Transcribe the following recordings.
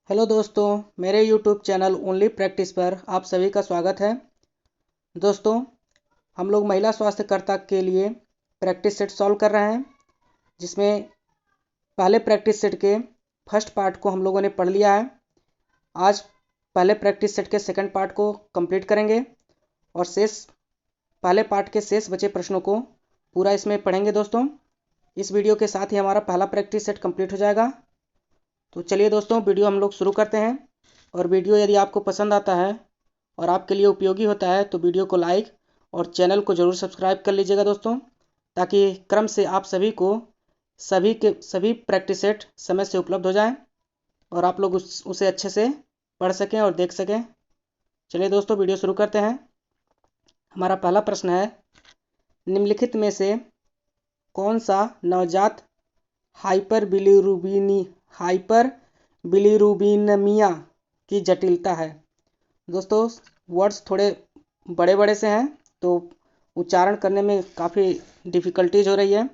Hello दोस्तों, मेरे YouTube channel only practice पर आप सभी का स्वागत है। दोस्तों, हम लोग महिला स्वास्थ्यकर्ता के लिए प्रैक्टिस सेट सॉल्व कर रहे हैं, जिसमें पहले प्रैक्टिस सेट के फर्स्ट पार्ट को हम लोगों ने पढ़ लिया है। आज पहले प्रैक्टिस सेट के सेकंड पार्ट को कंप्लीट करेंगे और पहले पार्ट के शेष बचे प्रश्नों को पूरा इसमें पढ़ेंगे। दोस्तों, इस वीडियो के साथ ही हमारा पहला प्रैक्टिस सेट कंप्लीट हो जाएगा। तो चलिए दोस्तों, वीडियो हम लोग शुरू करते हैं। और वीडियो यदि आपको पसंद आता है और आपके लिए उपयोगी होता है तो वीडियो को लाइक और चैनल को ज़रूर सब्सक्राइब कर लीजिएगा दोस्तों, ताकि क्रम से आप सभी को सभी प्रैक्टिस सेट समय से उपलब्ध हो जाएं और आप लोग उसे अच्छे से पढ़ सकें और देख सकें। चलिए दोस्तों, वीडियो शुरू करते हैं। हमारा पहला प्रश्न है, निम्नलिखित में से कौन सा नवजात हाइपर बिलीरुबिनमिया की जटिलता है। दोस्तों, वर्ड्स थोड़े बड़े बड़े से हैं तो उच्चारण करने में काफ़ी डिफ़िकल्टीज हो रही है,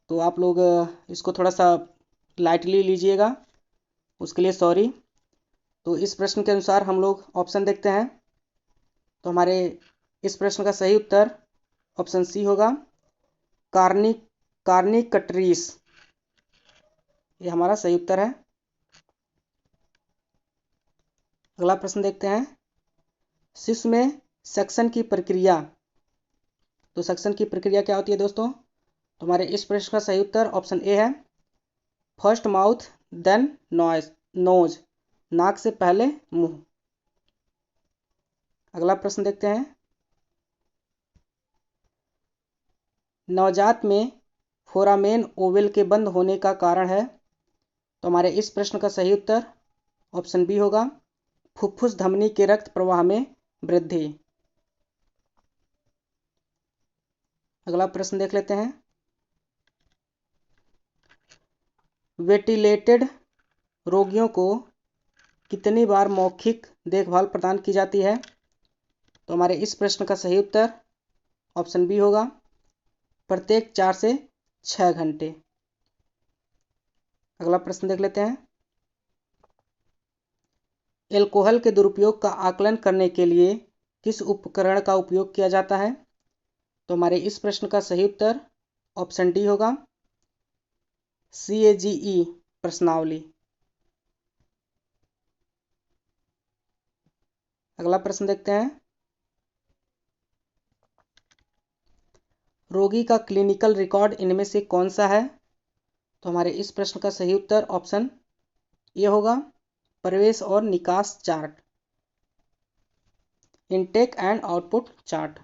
तो आप लोग इसको थोड़ा सा लाइटली लीजिएगा, उसके लिए सॉरी। तो इस प्रश्न के अनुसार हम लोग ऑप्शन देखते हैं। तो हमारे इस प्रश्न का सही उत्तर ऑप्शन सी होगा, कार्निकटरीस। ये हमारा सही उत्तर है। अगला प्रश्न देखते हैं, शिशु में सक्शन की प्रक्रिया। तो सक्शन की प्रक्रिया क्या होती है दोस्तों? तो हमारे इस प्रश्न का सही उत्तर ऑप्शन ए है, फर्स्ट माउथ देन नोज। नाक से पहले मुंह। अगला प्रश्न देखते हैं, नवजात में फोरामेन ओवल के बंद होने का कारण है। तो हमारे इस प्रश्न का सही उत्तर ऑप्शन बी होगा, फुफ्फुस धमनी के रक्त प्रवाह में वृद्धि। अगला प्रश्न देख लेते हैं, वेंटिलेटेड रोगियों को कितनी बार मौखिक देखभाल प्रदान की जाती है। तो हमारे इस प्रश्न का सही उत्तर ऑप्शन बी होगा, प्रत्येक 4 से 6 घंटे। अगला प्रश्न देख लेते हैं, एल्कोहल के दुरुपयोग का आकलन करने के लिए किस उपकरण का उपयोग किया जाता है। तो हमारे इस प्रश्न का सही उत्तर ऑप्शन डी होगा, CAGE प्रश्नावली। अगला प्रश्न देखते हैं, रोगी का क्लिनिकल रिकॉर्ड इनमें से कौन सा है। तो हमारे इस प्रश्न का सही उत्तर ऑप्शन ए होगा, प्रवेश और निकास chart, intake and output chart.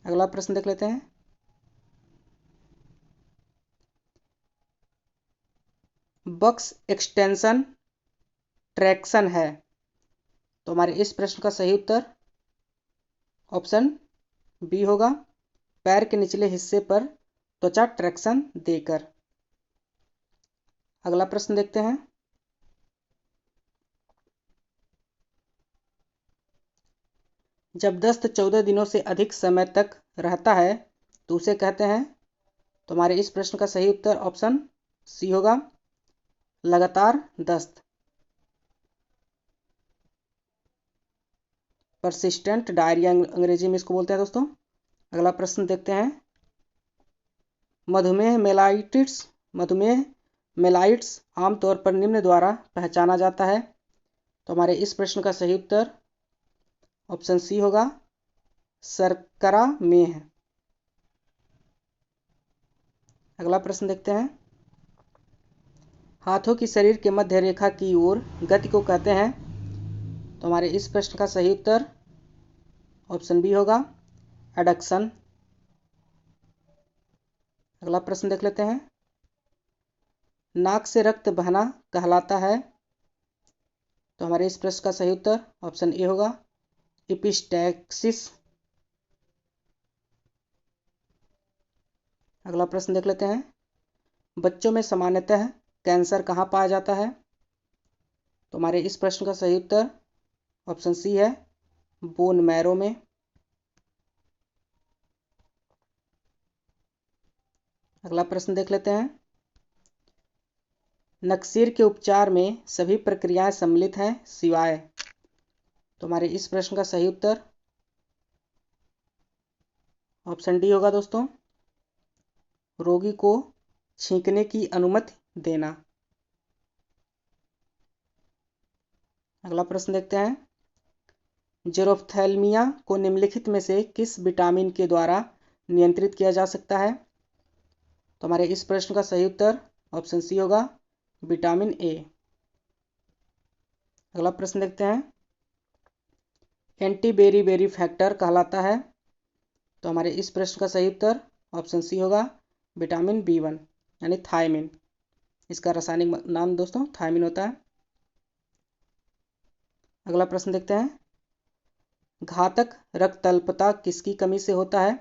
अगला प्रश्न देख लेते हैं, बक्स एक्सटेंशन ट्रैक्शन है। तो हमारे इस प्रश्न का सही उत्तर ऑप्शन बी होगा, पैर के निचले हिस्से पर त्वचा ट्रैक्शन देकर। अगला प्रश्न देखते हैं, जब दस्त 14 दिनों से अधिक समय तक रहता है तो उसे कहते हैं। तो हमारे इस प्रश्न का सही उत्तर ऑप्शन सी होगा, लगातार दस्त, परसिस्टेंट डायरिया अंग्रेजी में इसको बोलते हैं दोस्तों। अगला प्रश्न देखते हैं, मधुमेह मेलाइट्स आमतौर पर निम्न द्वारा पहचाना जाता है। तो हमारे इस प्रश्न का सही उत्तर ऑप्शन सी होगा, शर्करा मेह। अगला प्रश्न देखते हैं, हाथों की शरीर के मध्य रेखा की ओर गति को कहते हैं। तो हमारे इस प्रश्न का सही उत्तर ऑप्शन बी होगा, एडक्शन। अगला प्रश्न देख लेते हैं, नाक से रक्त बहना कहलाता है। तो हमारे इस प्रश्न का सही उत्तर ऑप्शन ए होगा, एपिस्टैक्सिस। अगला प्रश्न देख लेते हैं, बच्चों में सामान्यतः कैंसर कहाँ पाया जाता है। तो हमारे इस प्रश्न का सही उत्तर ऑप्शन सी है, बोन मैरो में। अगला प्रश्न देख लेते हैं, नक्सीर के उपचार में सभी प्रक्रियाएं सम्मिलित हैं सिवाय। तो हमारे इस प्रश्न का सही उत्तर ऑप्शन डी होगा दोस्तों, रोगी को छींकने की अनुमति देना। अगला प्रश्न देखते हैं, जेरोफ्थैल्मिया को निम्नलिखित में से किस विटामिन के द्वारा नियंत्रित किया जा सकता है? तो हमारे इस प्रश्न का सही उत्तर ऑप्शन सी होगा, विटामिन ए। अगला प्रश्न देखते हैं, एंटी बेरीबेरी फैक्टर कहलाता है? तो हमारे इस प्रश्न का सही उत्तर ऑप्शन सी होगा, विटामिन बी1 यानी थायमिन। इसका रासायनिक नाम दोस्तों थायमिन होता है। अगला प्रश्न देखते हैं, घातक रक्त अल्पता किसकी कमी से होता है?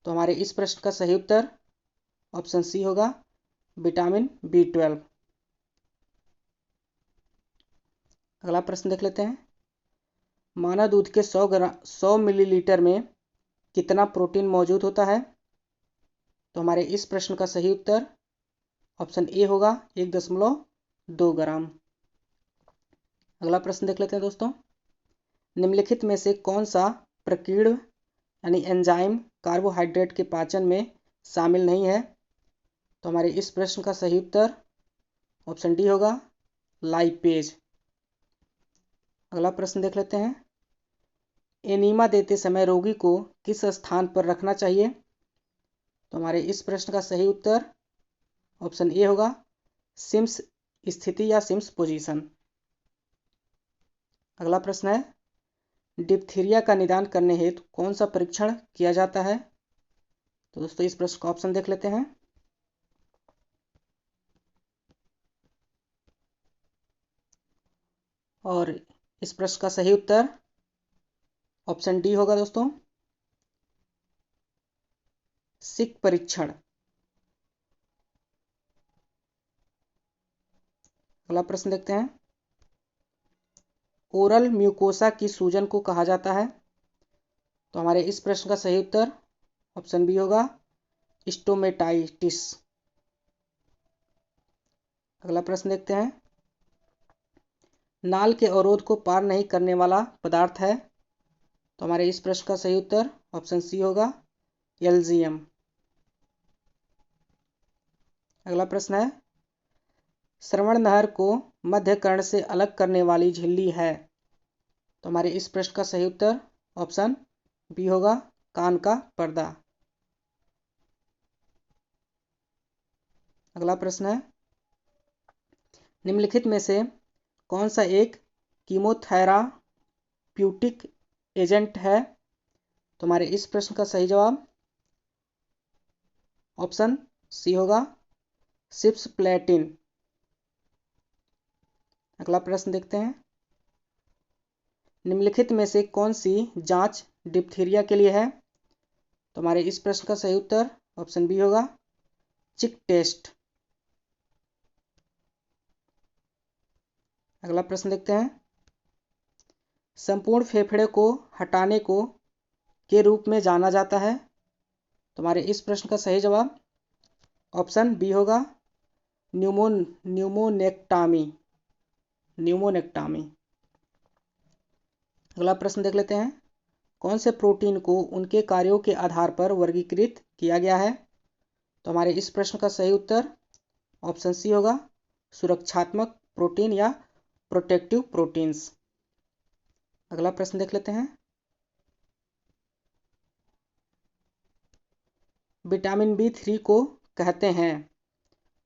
तो हमारे इस प्रश्न का सही उत्तर ऑप्शन सी होगा, विटामिन बी12। अगला प्रश्न देख लेते हैं, मानव दूध के 100 मिलीलीटर में कितना प्रोटीन मौजूद होता है? तो हमारे इस प्रश्न का सही उत्तर ऑप्शन ए होगा, 1.2 ग्राम। अगला प्रश्न देख लेते हैं दोस्तों, निम्नलिखित में से कौन सा प्रकीर्ण यानी एंजाइम कार्बोहाइड्रेट के पाचन में शामिल नहीं है? तो हमारे इस प्रश्न का सही उत्तर ऑप्शन डी होगा, लाइपेज। अगला प्रश्न देख लेते हैं, एनीमा देते समय रोगी को किस स्थान पर रखना चाहिए? तो हमारे इस प्रश्न का सही उत्तर ऑप्शन ए होगा, सिम्स स्थिति या सिम्स पोजीशन। अगला प्रश्न है, डिप्थीरिया का निदान करने हेतु कौन सा परीक्षण किया जाता है? तो दोस्तों इस प्रश्न का ऑप्शन देख लेते हैं, और इस प्रश्न का सही उत्तर ऑप्शन डी होगा दोस्तों, सिक परीक्षण। अगला प्रश्न देखते हैं, ओरल म्यूकोसा की सूजन को कहा जाता है? तो हमारे इस प्रश्न का सही उत्तर ऑप्शन बी होगा, स्टोमेटाइटिस। अगला प्रश्न देखते हैं, नाल के अवरोध को पार नहीं करने वाला पदार्थ है? तो हमारे इस प्रश्न का सही उत्तर ऑप्शन सी होगा, एल्जियम। अगला प्रश्न है, श्रवण नहर को मध्य कर्ण से अलग करने वाली झिल्ली है? तो हमारे इस प्रश्न का सही उत्तर ऑप्शन बी होगा, कान का पर्दा। अगला प्रश्न है, निम्नलिखित में से कौन सा एक कीमोथेराप्यूटिक एजेंट है? तो हमारे इस प्रश्न का सही जवाब ऑप्शन सी होगा, सिप्सप्लेटिन। अगला प्रश्न देखते हैं, निम्नलिखित में से कौन सी जांच डिप्थीरिया के लिए है? तो हमारे इस प्रश्न का सही उत्तर ऑप्शन बी होगा, चिक टेस्ट। अगला प्रश्न देखते हैं, संपूर्ण फेफड़े को हटाने को के रूप में जाना जाता है? तो हमारे इस प्रश्न का सही जवाब ऑप्शन बी होगा, न्यूमोनेक्टामी। अगला प्रश्न देख लेते हैं, कौन से प्रोटीन को उनके कार्यों के आधार पर वर्गीकृत किया गया है? तो हमारे इस प्रश्न का सही उत्तर ऑप्शन सी होगा, सुरक्षात्मक प्रोटीन या प्रोटेक्टिव प्रोटीन्स। अगला प्रश्न देख लेते हैं, विटामिन बी3 को कहते हैं?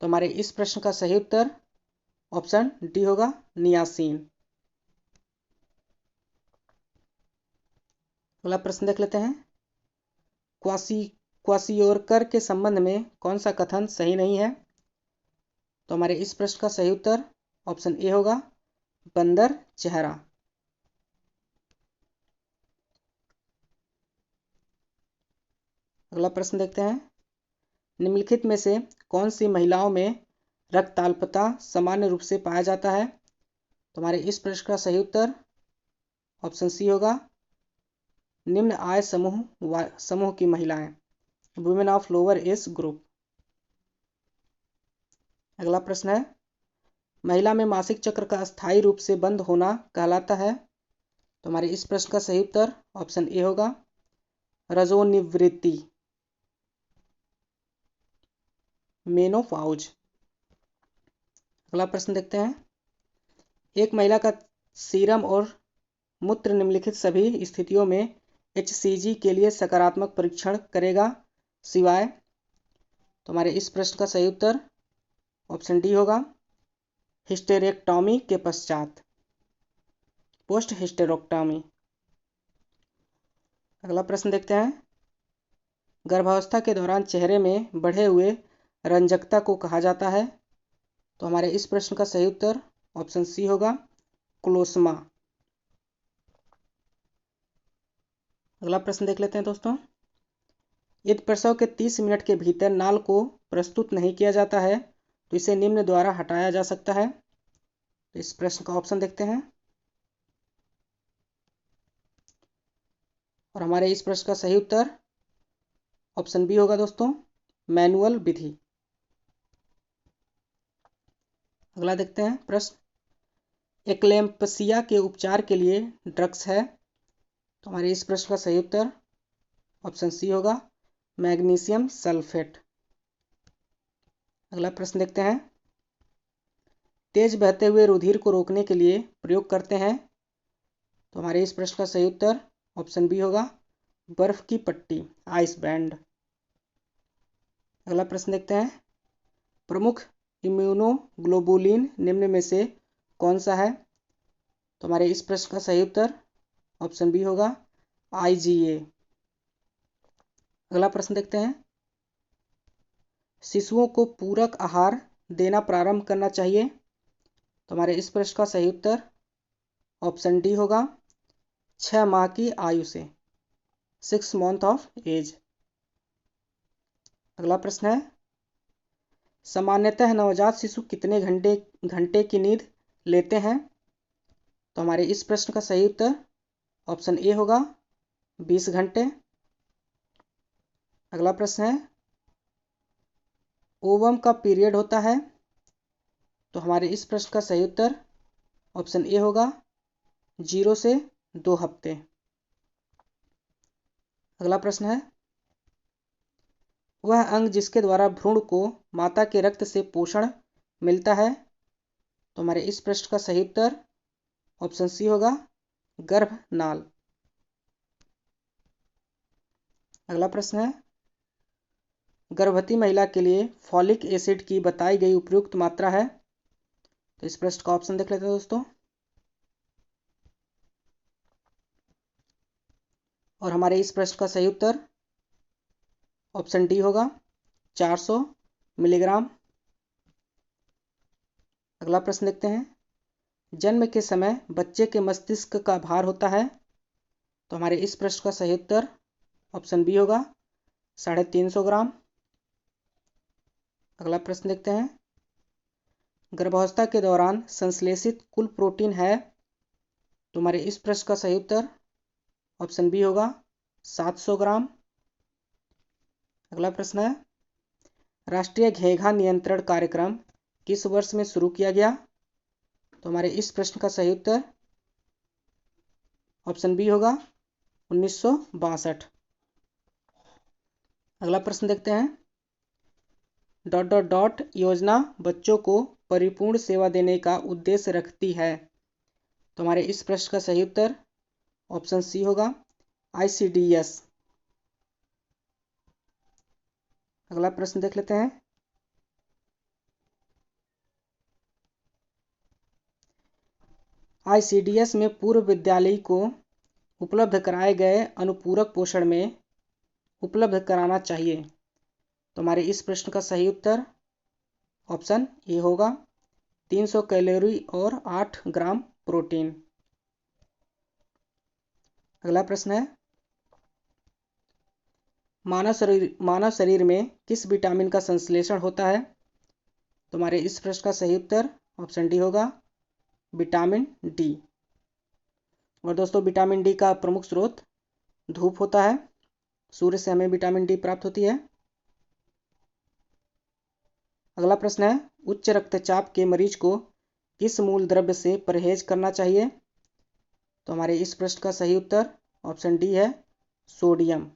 तो हमारे इस प्रश्न का सही उत्तर ऑप्शन डी होगा, नियासिन। अगला प्रश्न देख लेते हैं, क्वासियोरकर के संबंध में कौन सा कथन सही नहीं है? तो हमारे इस प्रश्न का सही उत्तर ऑप्शन ए होगा, बंदर चेहरा। अगला प्रश्न देखते हैं, निम्नलिखित में से कौन सी महिलाओं में रक्ताल्पता सामान्य रूप से पाया जाता है? तो हमारे इस प्रश्न का सही उत्तर ऑप्शन सी होगा, निम्न आय समूह की महिलाएं, women of lower age group. अगला प्रश्न है, महिला में मासिक चक्र का अस्थायी रूप से बंद होना कहलाता है। तो हमारे इस प्रश्न का सही उत्तर ऑप्शन ए होगा, रजोनिवृत्ति, मेनोपॉज। अगला प्रश्न देखते हैं, एक महिला का सीरम और मूत्र निम्नलिखित सभी स्थितियों में HCG के लिए सकारात्मक परीक्षण करेगा सिवाय। तो हमारे इस प्रश्न का सही उत्तर ऑप्शन डी होगा, हिस्टेरेक्टॉमी के पश्चात, पोस्ट हिस्टेरेक्टॉमी। अगला प्रश्न देखते हैं, गर्भावस्था के दौरान चेहरे में बढ़े हुए रंजकता को कहा जाता है। तो हमारे इस प्रश्न का सही उत्तर ऑप्शन सी होगा, क्लोस्मा। अगला प्रश्न देख लेते हैं दोस्तों, यदि प्रसव के 30 मिनट के भीतर नाल को प्रस्तुत नहीं किया जाता है तो इसे निम्न द्वारा हटाया जा सकता है। तो इस प्रश्न का ऑप्शन देखते हैं, और हमारे इस प्रश्न का सही उत्तर ऑप्शन बी होगा दोस्तों, मैनुअल विधि। अगला देखते हैं प्रश्न, एक्लेम्पसिया के उपचार के लिए ड्रग्स है। तो हमारे इस प्रश्न का सही उत्तर ऑप्शन सी होगा, मैग्नीशियम सल्फेट। अगला प्रश्न देखते हैं, तेज बहते हुए रुधिर को रोकने के लिए प्रयोग करते हैं। तो हमारे इस प्रश्न का सही उत्तर ऑप्शन बी होगा, बर्फ की पट्टी, आइस बैंड। अगला प्रश्न देखते हैं, प्रमुख इम्यूनोग्लोबुलिन निम्न में से कौन सा है। तो हमारे इस प्रश्न का सही उत्तर ऑप्शन बी होगा, IgA। अगला प्रश्न देखते हैं, शिशुओं को पूरक आहार देना प्रारंभ करना चाहिए। तो हमारे इस प्रश्न का सही उत्तर ऑप्शन डी होगा, 6 माह की आयु से, 6 मंथ ऑफ एज। अगला प्रश्न है, सामान्यतः नवजात शिशु कितने घंटे की नींद लेते हैं। तो हमारे इस प्रश्न का सही उत्तर ऑप्शन ए होगा, 20 घंटे। अगला प्रश्न है, ओवम का पीरियड होता है। तो हमारे इस प्रश्न का सही उत्तर ऑप्शन ए होगा, 0 से 2 हफ्ते। अगला प्रश्न है, वह अंग जिसके द्वारा भ्रूण को माता के रक्त से पोषण मिलता है। तो हमारे इस प्रश्न का सही उत्तर ऑप्शन सी होगा, गर्भनाल। अगला प्रश्न है, गर्भवती महिला के लिए फॉलिक एसिड की बताई गई उपयुक्त मात्रा है। तो इस प्रश्न का ऑप्शन देख लेते हैं दोस्तों, और हमारे इस प्रश्न का सही उत्तर ऑप्शन डी होगा, 400 मिलीग्राम। अगला प्रश्न देखते हैं, जन्म के समय बच्चे के मस्तिष्क का भार होता है। तो हमारे इस प्रश्न का सही उत्तर ऑप्शन बी होगा, 350 ग्राम। अगला प्रश्न देखते हैं, गर्भावस्था के दौरान संश्लेषित कुल प्रोटीन है। तो हमारे इस प्रश्न का सही उत्तर ऑप्शन बी होगा, 700 ग्राम। अगला प्रश्न है, राष्ट्रीय घेंघा नियंत्रण कार्यक्रम किस वर्ष में शुरू किया गया। तो हमारे इस प्रश्न का सही उत्तर ऑप्शन बी होगा, 1962। अगला प्रश्न देखते हैं, ... योजना बच्चों को परिपूर्ण सेवा देने का उद्देश्य रखती है। तो हमारे इस प्रश्न का सही उत्तर ऑप्शन सी होगा, ICDS। अगला प्रश्न देख लेते हैं, ICDS में पूर्व विद्यालय को उपलब्ध कराए गए अनुपूरक पोषण में उपलब्ध कराना चाहिए। तो हमारे इस प्रश्न का सही उत्तर ऑप्शन ए होगा, 300 कैलोरी और 8 ग्राम प्रोटीन। अगला प्रश्न है, मानव शरीर में किस विटामिन का संश्लेषण होता है। तो हमारे इस प्रश्न का सही उत्तर ऑप्शन डी होगा, विटामिन डी। और दोस्तों, विटामिन डी का प्रमुख स्रोत धूप होता है, सूर्य से हमें विटामिन डी प्राप्त होती है। अगला प्रश्न है, उच्च रक्तचाप के मरीज को किस मूल द्रव्य से परहेज करना चाहिए? तो हमारे इस प्रश्न का सही उत्तर ऑप्शन डी है, सोडियम।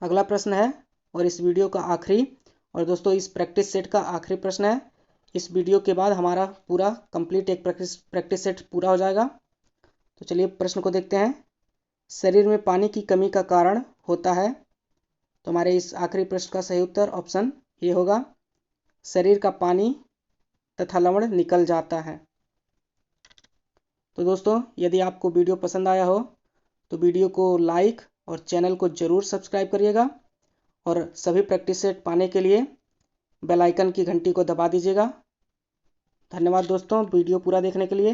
अगला प्रश्न है और इस वीडियो का आखिरी और दोस्तों इस प्रैक्टिस सेट का आखिरी प्रश्न है। इस वीडियो के बाद हमारा पूरा कंप्लीट एक प्रैक्टिस सेट पूरा हो जाएगा। तो चलिए प्रश्न को देखते हैं। शरीर में पानी की कमी का कारण होता है? तो हमारे इस आखिरी प्रश्न का सही उत्तर ऑप्शन ए होगा, शरीर का पानी तथा लवण निकल जाता है। तो दोस्तों यदि आपको वीडियो पसंद आया हो तो वीडियो को लाइक और चैनल को ज़रूर सब्सक्राइब करिएगा और सभी प्रैक्टिस सेट पाने के लिए बेल आइकन की घंटी को दबा दीजिएगा। धन्यवाद दोस्तों वीडियो पूरा देखने के लिए।